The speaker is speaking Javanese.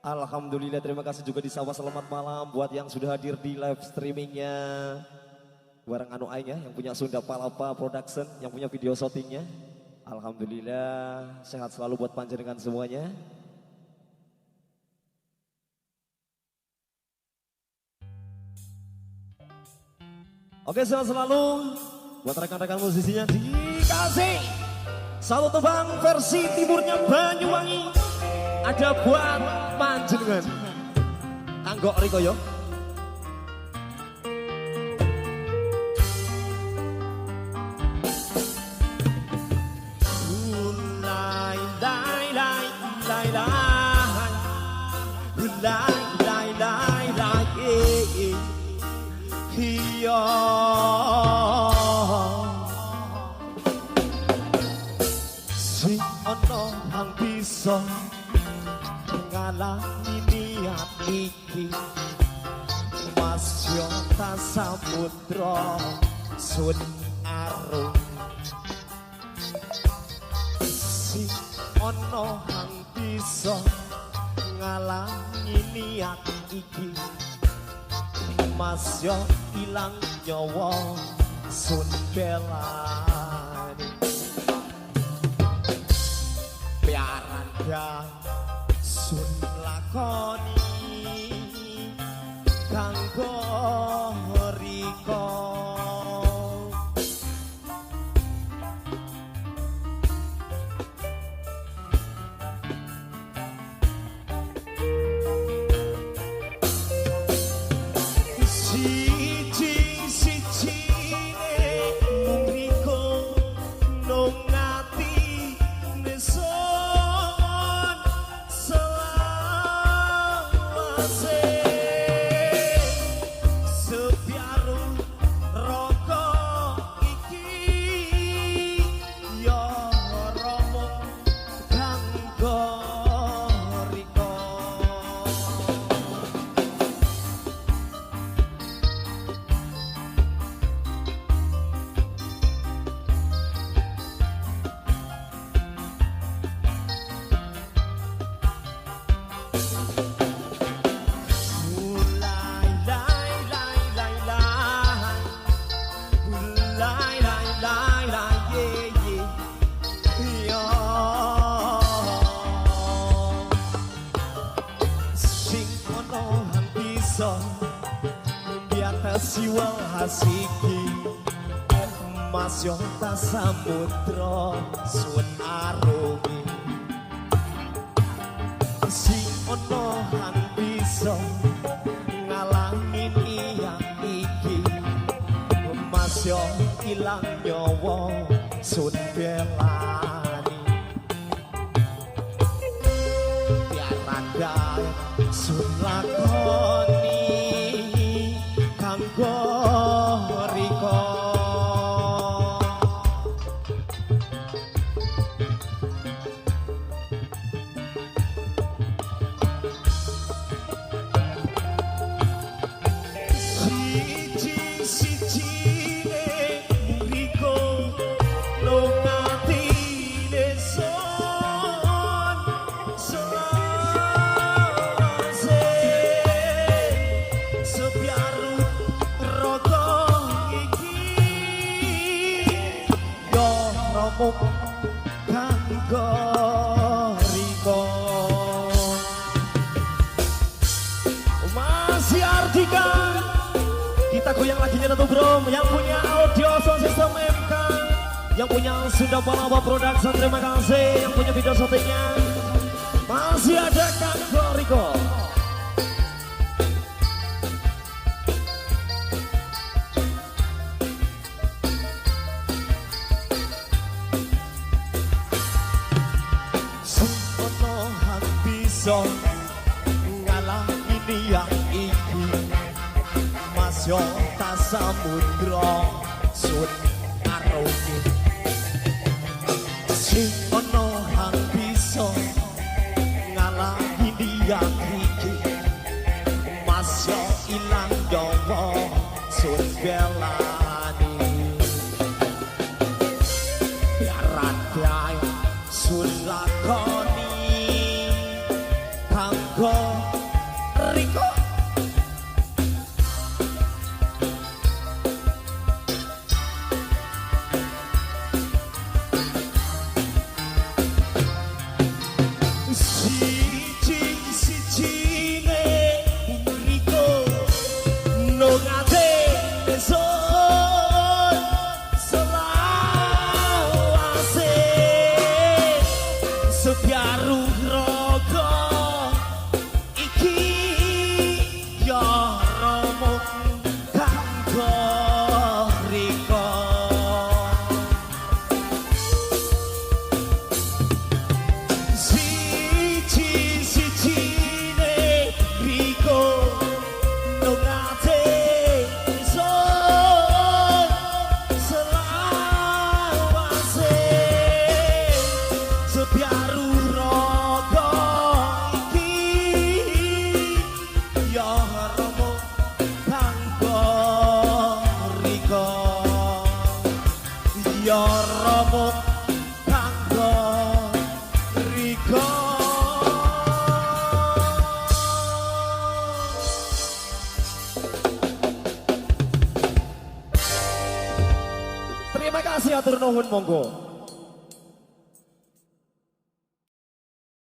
Alhamdulillah, terima kasih juga di sawah. Selamat malam buat yang sudah hadir di live streamingnya bareng Anu Aing ya, yang punya Sunda Palapa Production, yang punya video shootingnya. Alhamdulillah, sehat selalu buat panjenengan semuanya. Oke, sehat selalu buat rekan-rekan musisinya. Dikasih satu tebang versi timurnya Banyuwangi, ada buat panjenengan kanggo Riko yo. Si ono hang bisa ngalangi niat iki, Mas Yota Samudra sun arum. Si ono hang bisa ngalangi niat iki, Mas yo ilang nyawa sun belani. Piaranda sun lakoni kanggo Riko. Siwal hasiki Mas Yota Samudra sun arumi. Sing ono hang bisa ngalangi niat iki, Mas yo ilang nyawa sun belani. Piaranda sun lakoni kanggo Riko. Siji-sijine Riko nongatine son selase sebiaru rogo iki yo romuk kanggo Riko. Masih Artika, kita goyang laginya tuh bro. Yang punya audio sound system MK, yang punya Sunda Palapa Production, terima kasih. Yang punya video shootingnya masih ada Kanggo Riko. Sempono hang bisa ngalangi niat iki, Mas Yota Samudra sun arumi. Sing ono hang bisa ngalangi niat iki, Mas yo ilang nyawa sun belani. Piaranda sun lakoni kanggo Ya Romo kanggo Riko. Terima kasih atur nuhun monggo.